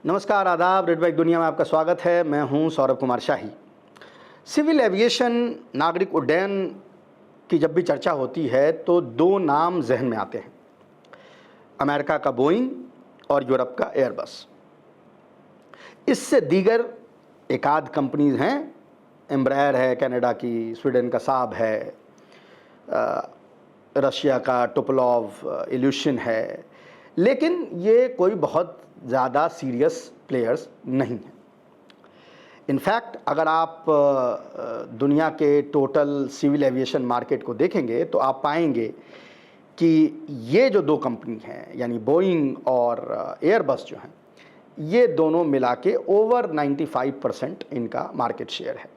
नमस्कार, आदाब। Red bike दुनिया में आपका स्वागत है। मैं हूं सौरभ कुमार शाही। सिविल एविएशन, नागरिक उड्डयन की जब भी चर्चा होती है तो दो नाम जहन में आते हैं, अमेरिका का बोइंग और यूरोप का एयरबस। इससे दीगर एक आध कंपनीज हैं, एम्ब्रायर है कनाडा की, स्वीडन का साब है, रशिया का टुपोलोव इल्यूशन है, लेकिन ये कोई बहुत ज़्यादा सीरियस प्लेयर्स नहीं हैं। इनफैक्ट अगर आप दुनिया के टोटल सिविल एविएशन मार्केट को देखेंगे तो आप पाएंगे कि ये जो दो कंपनी हैं, यानी बोइंग और एयरबस जो हैं, ये दोनों मिला के ओवर 95% इनका मार्केट शेयर है।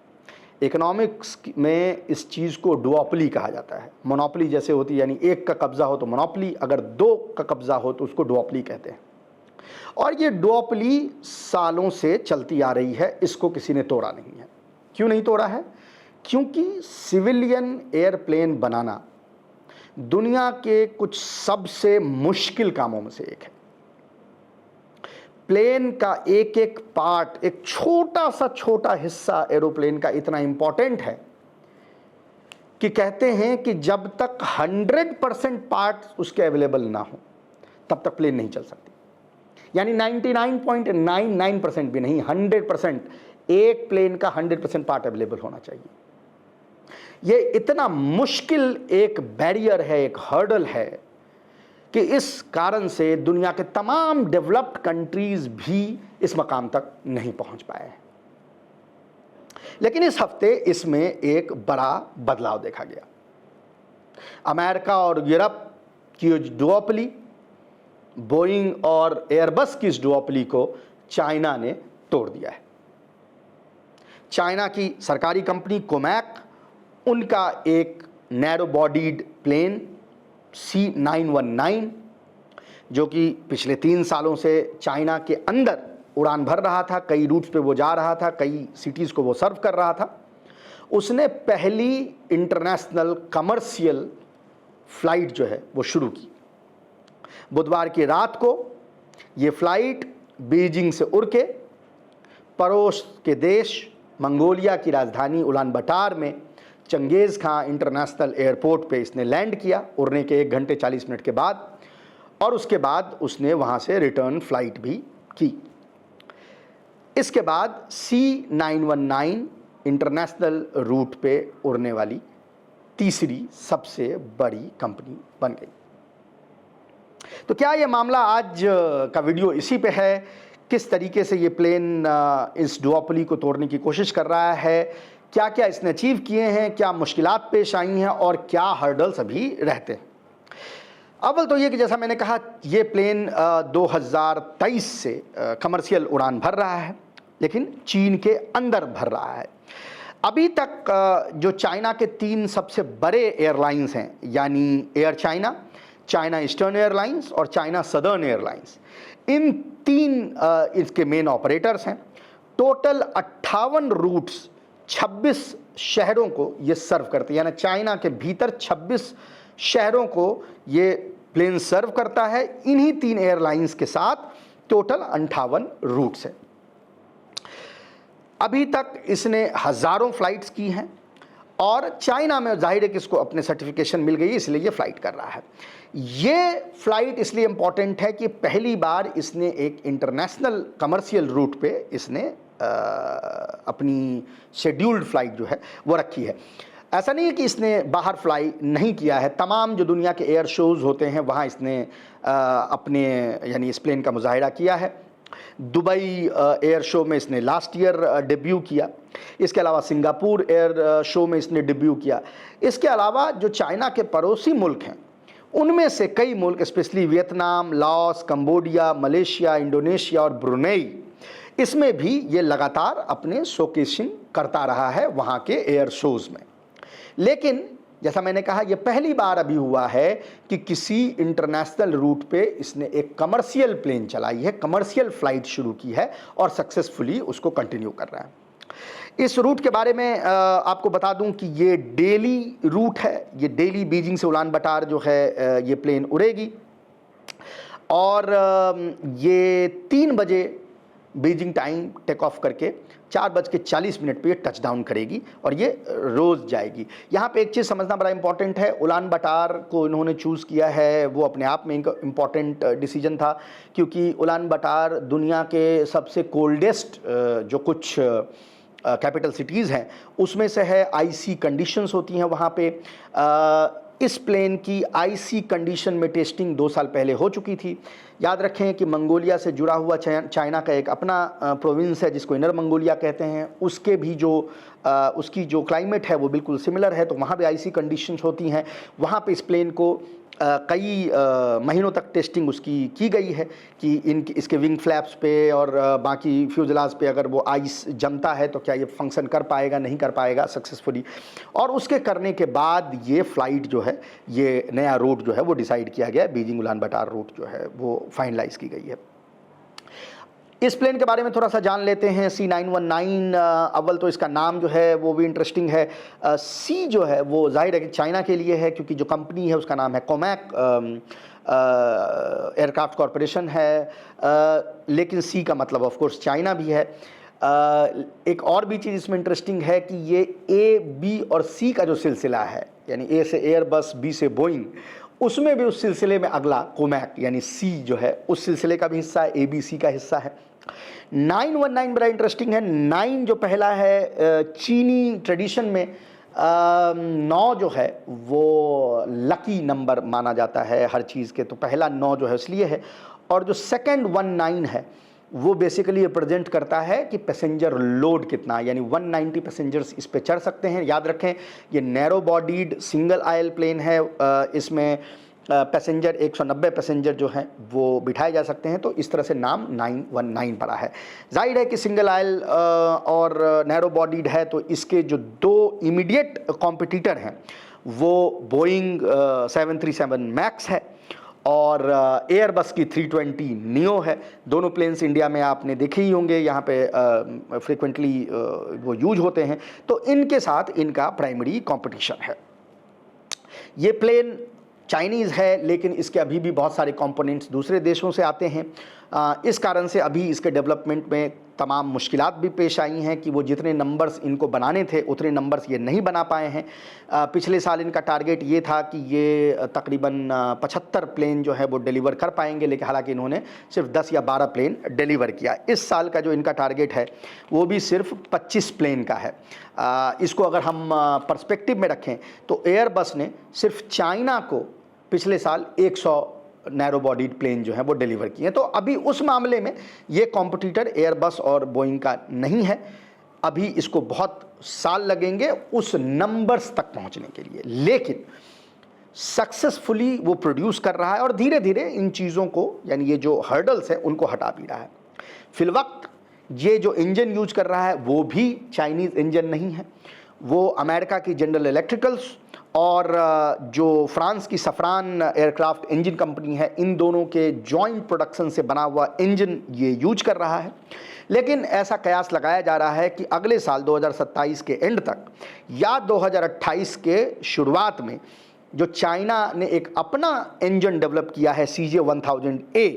इकोनॉमिक्स में इस चीज़ को डुओपली कहा जाता है। मोनोपली जैसे होती है, यानी एक का कब्ज़ा हो तो मोनोपली, अगर दो का कब्ज़ा हो तो उसको डुओपली कहते हैं। और ये डुओपली सालों से चलती आ रही है, इसको किसी ने तोड़ा नहीं है। क्यों नहीं तोड़ा है? क्योंकि सिविलियन एयरप्लेन बनाना दुनिया के कुछ सबसे मुश्किल कामों में से एक है। प्लेन का एक एक पार्ट, एक छोटा हिस्सा एरोप्लेन का इतना इंपॉर्टेंट है कि कहते हैं कि जब तक 100% पार्ट उसके अवेलेबल ना हो तब तक प्लेन नहीं चल सकती। यानी 99.99% भी नहीं, 100%, एक प्लेन का 100% पार्ट अवेलेबल होना चाहिए। ये इतना मुश्किल एक बैरियर है, एक हर्डल है कि इस कारण से दुनिया के तमाम डेवलप्ड कंट्रीज भी इस मकाम तक नहीं पहुंच पाए हैं। लेकिन इस हफ्ते इसमें एक बड़ा बदलाव देखा गया। अमेरिका और यूरोप की डुओपली, बोइंग और एयरबस की इस डुओपली को चाइना ने तोड़ दिया है। चाइना की सरकारी कंपनी कोमैक, उनका एक नैरो बॉडीड प्लेन C919, जो कि पिछले 3 सालों से चाइना के अंदर उड़ान भर रहा था, कई रूट्स पे वो जा रहा था, कई सिटीज़ को वो सर्व कर रहा था, उसने पहली इंटरनेशनल कमर्शियल फ्लाइट जो है वो शुरू की। बुधवार की रात को ये फ्लाइट बीजिंग से उड़ के पड़ोस के देश मंगोलिया की राजधानी उलानबाटर में चंगेज़ खां इंटरनेशनल एयरपोर्ट पे इसने लैंड किया, उड़ने के 1 घंटे 40 मिनट के बाद, और उसके बाद उसने वहाँ से रिटर्न फ्लाइट भी की। इसके बाद C919 इंटरनेशनल रूट पे उड़ने वाली तीसरी सबसे बड़ी कंपनी बन गई। तो क्या ये मामला आज का वीडियो इसी पे है? किस तरीके से ये प्लेन इस डुओपली को तोड़ने की कोशिश कर रहा है, क्या क्या इसने अचीव किए हैं, क्या मुश्किलात पेश आई हैं और क्या हर्डल्स अभी रहते हैं। अव्वल तो ये कि जैसा मैंने कहा, ये प्लेन 2023 से कमर्शियल उड़ान भर रहा है, लेकिन चीन के अंदर भर रहा है। अभी तक जो चाइना के 3 सबसे बड़े एयरलाइंस हैं, यानी air China, China eastern airlines और चाइना सदर्न एयरलाइंस, इन 3 इसके मेन ऑपरेटर्स हैं। टोटल 58 रूट्स 26 शहरों को ये सर्व करते हैं, यानी चाइना के भीतर 26 शहरों को ये प्लेन सर्व करता है। इन्हीं 3 एयरलाइंस के साथ टोटल 58 रूट्स हैं। अभी तक इसने हज़ारों फ्लाइट्स की हैं और चाइना में जाहिर है कि इसको अपने सर्टिफिकेशन मिल गई, इसलिए ये फ़्लाइट कर रहा है। ये फ़्लाइट इसलिए इम्पॉर्टेंट है कि पहली बार इसने एक इंटरनेशनल कमर्शियल रूट पे इसने अपनी शेड्यूल्ड फ़्लाइट जो है वो रखी है। ऐसा नहीं है कि इसने बाहर फ्लाई नहीं किया है, तमाम जो दुनिया के एयर शोज़ होते हैं वहाँ इसने अपने यानी इस प्लेन का मुजाहिरा किया है। दुबई एयर शो में इसने लास्ट ईयर डेब्यू किया। इसके अलावा सिंगापुर एयर शो में इसने डेब्यू किया। इसके अलावा जो चाइना के पड़ोसी मुल्क हैं उनमें से कई मुल्क, specially Vietnam, Laos, Cambodia, Malaysia, Indonesia और ब्रुनेई, इसमें भी ये लगातार अपने शोकेसिंग करता रहा है वहाँ के एयर शोज़ में। लेकिन जैसा मैंने कहा, यह पहली बार अभी हुआ है कि किसी इंटरनेशनल रूट पे इसने एक कमर्शियल प्लेन चलाई है, कमर्शियल फ़्लाइट शुरू की है और सक्सेसफुली उसको कंटिन्यू कर रहा है। इस रूट के बारे में आपको बता दूं कि ये डेली रूट है। ये डेली बीजिंग से उलानबाटर जो है ये प्लेन उड़ेगी और ये 3 बजे बीजिंग टाइम टेक ऑफ करके 4:40 पे ये टच डाउन करेगी और ये रोज़ जाएगी। यहाँ पे एक चीज़ समझना बड़ा इंपॉर्टेंट है, उलान बटार को इन्होंने चूज़ किया है, वो अपने आप में एक इम्पॉर्टेंट डिसीजन था, क्योंकि उलान बटार दुनिया के सबसे कोल्डेस्ट जो कुछ कैपिटल सिटीज़ हैं उसमें से है। आईसी कंडीशंस होती हैं वहाँ पे। इस प्लेन की आईसी कंडीशन में टेस्टिंग 2 साल पहले हो चुकी थी। याद रखें कि मंगोलिया से जुड़ा हुआ चाइना का एक अपना प्रोविंस है जिसको इनर मंगोलिया कहते हैं, उसके भी उसकी जो क्लाइमेट है वो बिल्कुल सिमिलर है, तो वहाँ भी आईसी कंडीशंस होती हैं। वहाँ पे इस प्लेन को कई महीनों तक टेस्टिंग उसकी की गई है कि इसके विंग फ्लैप्स पे और बाकी फ्यूजलाज पे अगर वो आइस जमता है तो क्या ये फंक्शन कर पाएगा, नहीं कर पाएगा सक्सेसफुली। और उसके करने के बाद ये फ़्लाइट जो है, ये नया रूट जो है वो डिसाइड किया गया है, बीजिंग उलान बटार रूट जो है वो फाइनलाइज की गई है। इस प्लेन के बारे में थोड़ा सा जान लेते हैं। C919, अव्वल तो इसका नाम जो है वो भी इंटरेस्टिंग है। सी जो है वो जाहिर है कि चाइना के लिए है, क्योंकि जो कंपनी है उसका नाम है कोमैक एयरक्राफ्ट कॉरपोरेशन है, लेकिन सी का मतलब ऑफ कोर्स चाइना भी है। एक और भी चीज़ इसमें इंटरेस्टिंग है कि ये ए, बी और सी का जो सिलसिला है, यानी ए से एयरबस, बी से बोइंग, उसमें भी उस सिलसिले में अगला कोमैक यानी सी जो है उस सिलसिले का भी हिस्सा है, ABC का हिस्सा है। 919 बड़ा इंटरेस्टिंग है। 9 जो पहला है, चीनी ट्रेडिशन में 9 जो है वो लकी नंबर माना जाता है हर चीज़ के, तो पहला 9 जो है इसलिए है। और जो सेकंड 19 है वो बेसिकली रिप्रेजेंट करता है कि पैसेंजर लोड कितना, यानी 190 पैसेंजर्स इस पे चढ़ सकते हैं। याद रखें ये narrow bodied single aisle plane है, इसमें पैसेंजर 190 पैसेंजर जो हैं वो बिठाए जा सकते हैं, तो इस तरह से नाम 919 पड़ा है। जाहिर है कि सिंगल आयल और नैरो बॉडीड है, तो इसके जो 2 इमीडिएट कॉम्पिटिटर हैं वो बोइंग 737 मैक्स है और एयरबस की 320 नियो है। दोनों प्लेन्स इंडिया में आपने देखे ही होंगे, यहाँ पे फ्रिक्वेंटली वो यूज होते हैं, तो इनके साथ इनका प्राइमरी कंपटीशन है। ये प्लेन चाइनीज़ है, लेकिन इसके अभी भी बहुत सारे कंपोनेंट्स दूसरे देशों से आते हैं। इस कारण से अभी इसके डेवलपमेंट में तमाम मुश्किलात भी पेश आई हैं कि वो जितने नंबर्स इनको बनाने थे उतने नंबर्स ये नहीं बना पाए हैं। पिछले साल इनका टारगेट ये था कि ये तकरीबन 75 प्लेन जो है वो डिलीवर कर पाएंगे, लेकिन हालांकि इन्होंने सिर्फ 10 या 12 प्लेन डिलीवर किया। इस साल का जो इनका टारगेट है वो भी सिर्फ 25 प्लेन का है। इसको अगर हम पर्सपेक्टिव में रखें तो एयरबस ने सिर्फ चाइना को पिछले साल 100 नैरो बॉडीड प्लेन जो है वो डिलीवर किए हैं, तो अभी उस मामले में ये कॉम्पिटिटर एयरबस और बोइंग का नहीं है। अभी इसको बहुत साल लगेंगे उस नंबर्स तक पहुंचने के लिए, लेकिन सक्सेसफुली वो प्रोड्यूस कर रहा है और धीरे धीरे इन चीज़ों को, यानी ये जो हर्डल्स हैं उनको हटा भी रहा है। फिलवक्त ये जो इंजन यूज कर रहा है वो भी चाइनीज़ इंजन नहीं है, वो अमेरिका की जनरल इलेक्ट्रिकल्स और जो फ्रांस की सफरान एयरक्राफ्ट इंजन कंपनी है, इन दोनों के जॉइंट प्रोडक्शन से बना हुआ इंजन ये यूज कर रहा है। लेकिन ऐसा कयास लगाया जा रहा है कि अगले साल 2027 के एंड तक या 2028 के शुरुआत में जो चाइना ने एक अपना इंजन डेवलप किया है CJ1000A,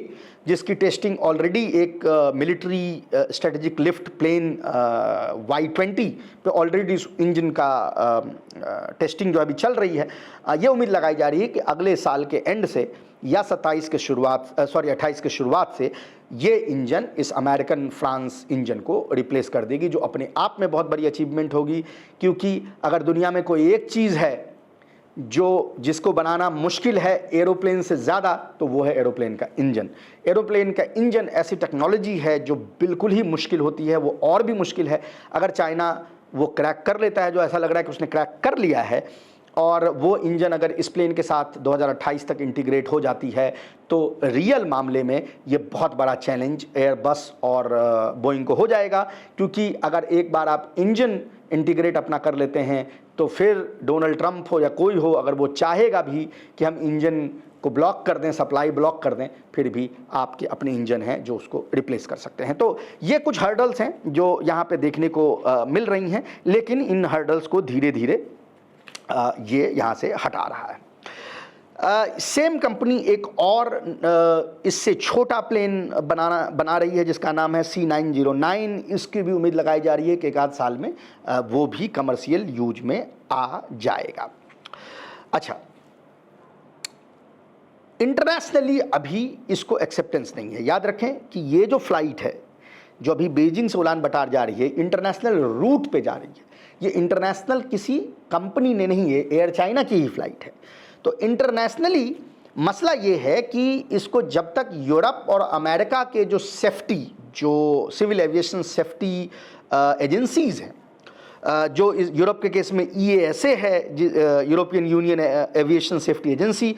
जिसकी टेस्टिंग ऑलरेडी एक military strategic lift plane Y-20 पे ऑलरेडी इस इंजन का टेस्टिंग जो अभी चल रही है, ये उम्मीद लगाई जा रही है कि अगले साल के एंड से या 28 के शुरुआत से ये इंजन इस अमेरिकन फ्रांस इंजन को रिप्लेस कर देगी, जो अपने आप में बहुत बड़ी अचीवमेंट होगी। क्योंकि अगर दुनिया में कोई एक चीज़ है जिसको बनाना मुश्किल है एरोप्लेन से ज़्यादा, तो वो है एरोप्लेन का इंजन। एरोप्लेन का इंजन ऐसी टेक्नोलॉजी है जो बिल्कुल ही मुश्किल होती है, वो और भी मुश्किल है। अगर चाइना वो क्रैक कर लेता है, जो ऐसा लग रहा है कि उसने क्रैक कर लिया है, और वो इंजन अगर इस प्लेन के साथ 2028 तक इंटीग्रेट हो जाती है, तो रियल मामले में ये बहुत बड़ा चैलेंज एयरबस और बोइंग को हो जाएगा। क्योंकि अगर एक बार आप इंजन इंटीग्रेट अपना कर लेते हैं तो फिर डोनाल्ड ट्रंप हो या कोई हो, अगर वो चाहेगा भी कि हम इंजन को ब्लॉक कर दें, सप्लाई ब्लॉक कर दें, फिर भी आपके अपने इंजन हैं जो उसको रिप्लेस कर सकते हैं। तो ये कुछ हर्डल्स हैं जो यहाँ पे देखने को मिल रही हैं, लेकिन इन हर्डल्स को धीरे धीरे ये यहाँ से हटा रहा है। सेम कंपनी एक और इससे छोटा प्लेन बना रही है जिसका नाम है C909। इसकी भी उम्मीद लगाई जा रही है कि एक आध साल में वो भी कमर्शियल यूज में आ जाएगा। अच्छा, इंटरनेशनली अभी इसको एक्सेप्टेंस नहीं है। याद रखें कि ये जो फ्लाइट है जो अभी बीजिंग से उलान बटार जा रही है, इंटरनेशनल रूट पे जा रही है। ये इंटरनेशनल किसी कंपनी ने नहीं है, एयर चाइना की ही फ्लाइट है। तो इंटरनेशनली मसला ये है कि इसको जब तक यूरोप और अमेरिका के जो सेफ्टी, जो सिविल एविएशन सेफ्टी एजेंसीज़ हैं, जो यूरोप के केस में EASA है, European union aviation safety agency,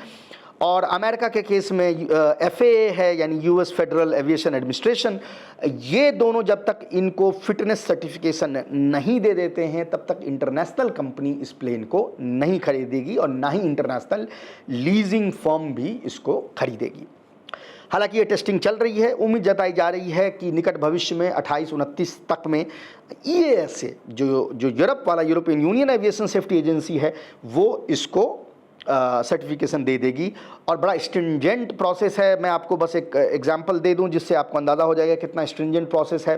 और अमेरिका के केस में FAA है यानी US फेडरल एविएशन एडमिनिस्ट्रेशन, ये दोनों जब तक इनको फिटनेस सर्टिफिकेशन नहीं दे देते हैं तब तक इंटरनेशनल कंपनी इस प्लेन को नहीं खरीदेगी और ना ही इंटरनेशनल लीजिंग फर्म भी इसको खरीदेगी। हालांकि ये टेस्टिंग चल रही है। उम्मीद जताई जा रही है कि निकट भविष्य में 28-29 तक में EASA जो यूरोप वाला European union aviation safety agency है वो इसको सर्टिफिकेशन दे देगी। और बड़ा स्ट्रिंजेंट प्रोसेस है। मैं आपको बस एक एग्जांपल दे दूं जिससे आपको अंदाज़ा हो जाएगा कितना स्ट्रिंजेंट प्रोसेस है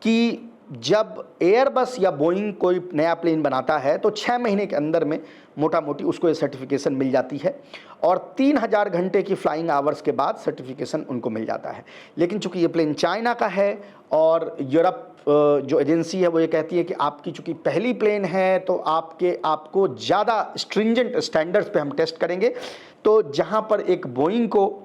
कि जब एयरबस या बोइंग कोई नया प्लेन बनाता है तो 6 महीने के अंदर में मोटा मोटी उसको ये सर्टिफिकेशन मिल जाती है और 3000 घंटे की फ्लाइंग आवर्स के बाद सर्टिफिकेशन उनको मिल जाता है। लेकिन चूंकि ये प्लेन चाइना का है और यूरोप जो एजेंसी है वो ये कहती है कि आपकी चूंकि पहली प्लेन है तो आपको ज़्यादा स्ट्रिंजेंट स्टैंडर्ड्स पे हम टेस्ट करेंगे। तो जहाँ पर एक बोइंग को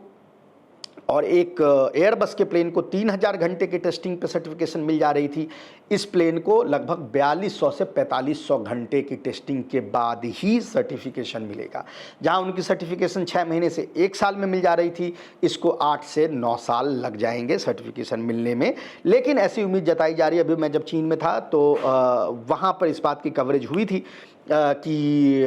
और एक एयरबस के प्लेन को 3000 घंटे के टेस्टिंग पे सर्टिफिकेशन मिल जा रही थी, इस प्लेन को लगभग 4200 से 4500 घंटे की टेस्टिंग के बाद ही सर्टिफिकेशन मिलेगा। जहां उनकी सर्टिफिकेशन 6 महीने से 1 साल में मिल जा रही थी, इसको 8 से 9 साल लग जाएंगे सर्टिफिकेशन मिलने में। लेकिन ऐसी उम्मीद जताई जा रही है। अभी मैं जब चीन में था तो वहाँ पर इस बात की कवरेज हुई थी कि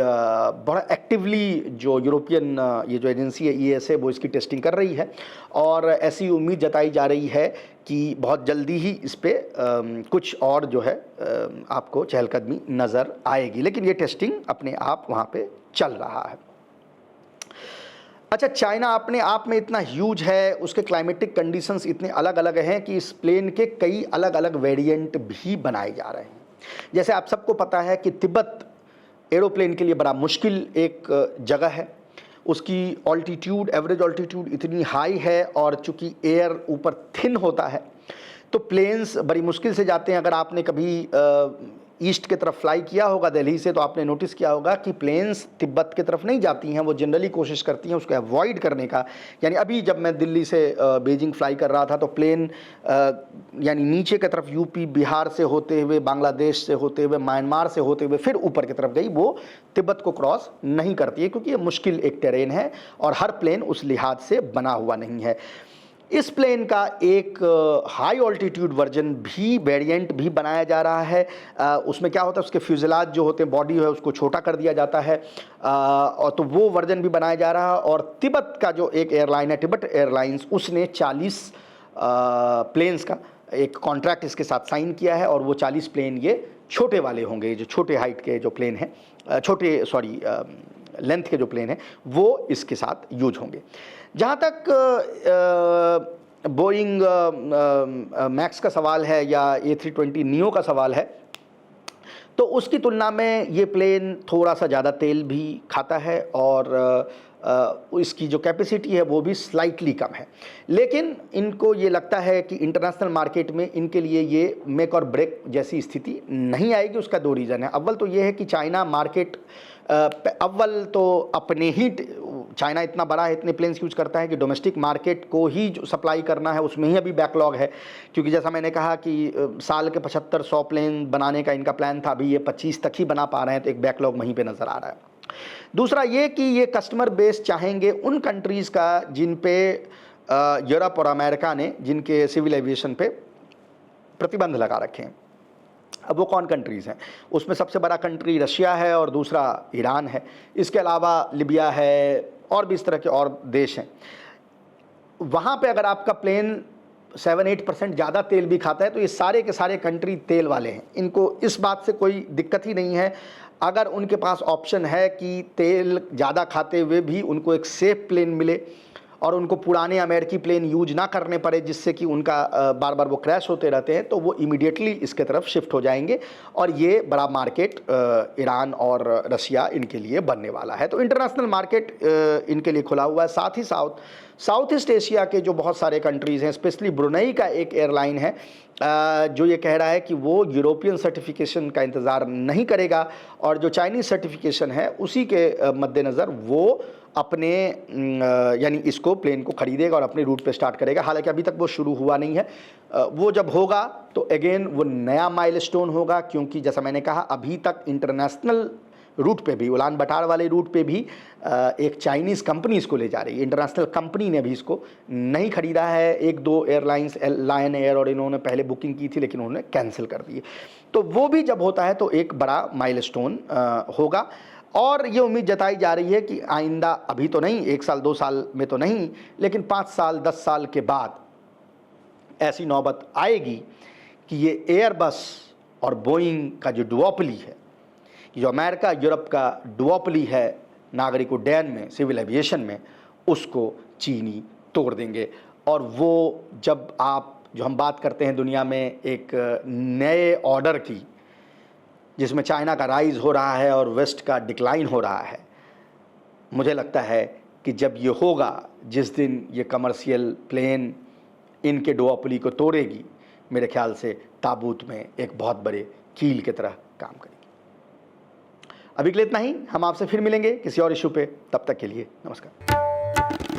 बड़ा एक्टिवली जो यूरोपियन ये जो एजेंसी है EASA वो इसकी टेस्टिंग कर रही है और ऐसी उम्मीद जताई जा रही है कि बहुत जल्दी ही इस पे कुछ और जो है आपको चहलकदमी नज़र आएगी। लेकिन ये टेस्टिंग अपने आप वहाँ पे चल रहा है। अच्छा, चाइना अपने आप में इतना ह्यूज है, उसके क्लाइमेटिक कंडीशंस इतने अलग अलग हैं कि इस प्लेन के कई अलग अलग वेरिएंट भी बनाए जा रहे हैं। जैसे आप सबको पता है कि तिब्बत एरोप्लेन के लिए बड़ा मुश्किल एक जगह है। उसकी ऑल्टीट्यूड, एवरेज ऑल्टीट्यूड इतनी हाई है और चूंकि एयर ऊपर थिन होता है तो प्लेन्स बड़ी मुश्किल से जाते हैं। अगर आपने कभी ईस्ट की तरफ फ्लाई किया होगा दिल्ली से तो आपने नोटिस किया होगा कि प्लेन्स तिब्बत की तरफ नहीं जाती हैं, वो जनरली कोशिश करती हैं उसको अवॉइड करने का। यानी अभी जब मैं दिल्ली से बीजिंग फ्लाई कर रहा था तो प्लेन यानी नीचे की तरफ यूपी बिहार से होते हुए, बांग्लादेश से होते हुए, म्यांमार से होते हुए फिर ऊपर की तरफ गई, वो तिब्बत को क्रॉस नहीं करती है क्योंकि ये मुश्किल एक टेरेन है और हर प्लेन उस लिहाज से बना हुआ नहीं है। इस प्लेन का एक हाई ऑल्टीट्यूड वर्जन भी, वेरिएंट भी बनाया जा रहा है। उसमें क्या होता है, उसके फ्यूजलाज जो होते हैं, बॉडी है उसको छोटा कर दिया जाता है और तो वो वर्जन भी बनाया जा रहा है। और तिब्बत का जो एक एयरलाइन है, तिब्बत एयरलाइंस, उसने 40 प्लेन्स का एक कॉन्ट्रैक्ट इसके साथ साइन किया है और वो 40 प्लेन ये छोटे वाले होंगे, जो छोटे हाइट के जो प्लेन हैं, लेंथ के जो प्लेन हैं वो इसके साथ यूज होंगे। जहाँ तक बोइंग मैक्स का सवाल है या A320 नियो का सवाल है तो उसकी तुलना में ये प्लेन थोड़ा सा ज़्यादा तेल भी खाता है और इसकी जो कैपेसिटी है वो भी स्लाइटली कम है। लेकिन इनको ये लगता है कि इंटरनेशनल मार्केट में इनके लिए ये मेक और ब्रेक जैसी स्थिति नहीं आएगी। उसका 2 रीज़न है। अव्वल तो ये है कि चाइना मार्केट अव्वल तो अपने ही, चाइना इतना बड़ा है, इतने प्लेन्स यूज करता है कि डोमेस्टिक मार्केट को ही जो सप्लाई करना है उसमें ही अभी बैकलॉग है। क्योंकि जैसा मैंने कहा कि साल के 75-100 प्लेन बनाने का इनका प्लान था, अभी ये 25 तक ही बना पा रहे हैं, तो एक बैकलॉग वहीं पे नज़र आ रहा है। दूसरा ये कि ये कस्टमर बेस चाहेंगे उन कंट्रीज़ का जिन पे यूरोप और अमेरिका ने जिनके सिविल एविएशन पे प्रतिबंध लगा रखे हैं। अब वो कौन कंट्रीज़ हैं? उसमें सबसे बड़ा कंट्री रशिया है और दूसरा ईरान है। इसके अलावा लिबिया है और भी इस तरह के और देश हैं। वहाँ पे अगर आपका प्लेन 7-8% ज़्यादा तेल भी खाता है तो ये सारे के सारे कंट्री तेल वाले हैं, इनको इस बात से कोई दिक्कत ही नहीं है। अगर उनके पास ऑप्शन है कि तेल ज़्यादा खाते हुए भी उनको एक सेफ प्लेन मिले और उनको पुराने अमेरिकी प्लेन यूज ना करने पड़े जिससे कि उनका बार बार वो क्रैश होते रहते हैं, तो वो इमीडिएटली इसके तरफ शिफ्ट हो जाएंगे और ये बड़ा मार्केट ईरान और रशिया इनके लिए बनने वाला है। तो इंटरनेशनल मार्केट इनके लिए खुला हुआ है। साथ ही साउथ ईस्ट एशिया के जो बहुत सारे कंट्रीज़ हैं, स्पेशली ब्रुनई का एक एयरलाइन है जो ये कह रहा है कि वो यूरोपियन सर्टिफिकेशन का इंतज़ार नहीं करेगा और जो चाइनीज़ सर्टिफिकेशन है उसी के मद्देनज़र वो अपने यानी इसको प्लेन को ख़रीदेगा और अपने रूट पे स्टार्ट करेगा। हालांकि अभी तक वो शुरू हुआ नहीं है। वो जब होगा तो अगेन वो नया माइलस्टोन होगा, क्योंकि जैसा मैंने कहा अभी तक इंटरनेशनल रूट पे भी, उलान बटार वाले रूट पे भी एक चाइनीज़ कंपनी इसको ले जा रही है। इंटरनेशनल कंपनी ने भी इसको नहीं ख़रीदा है। एक दो एयरलाइंस लायन एयर और इन्होंने पहले बुकिंग की थी लेकिन उन्होंने कैंसिल कर दी। तो वो भी जब होता है तो एक बड़ा माइलस्टोन होगा और ये उम्मीद जताई जा रही है कि आइंदा, अभी तो नहीं, 1 साल 2 साल में तो नहीं, लेकिन 5 साल 10 साल के बाद ऐसी नौबत आएगी कि ये एयरबस और बोइंग का जो डुओपली है, जो अमेरिका यूरोप का डुओपली है नागरिक उड्डयन में, सिविल एविएशन में, उसको चीनी तोड़ देंगे। और वो जब जो हम बात करते हैं दुनिया में एक नए ऑर्डर की, जिसमें चाइना का राइज हो रहा है और वेस्ट का डिक्लाइन हो रहा है, मुझे लगता है कि जब ये होगा, जिस दिन ये कमर्शियल प्लेन इनके डुओपली को तोड़ेगी, मेरे ख्याल से ताबूत में एक बहुत बड़े कील की तरह काम करेगी। अभी के लिए इतना ही। हम आपसे फिर मिलेंगे किसी और इशू पे। तब तक के लिए नमस्कार।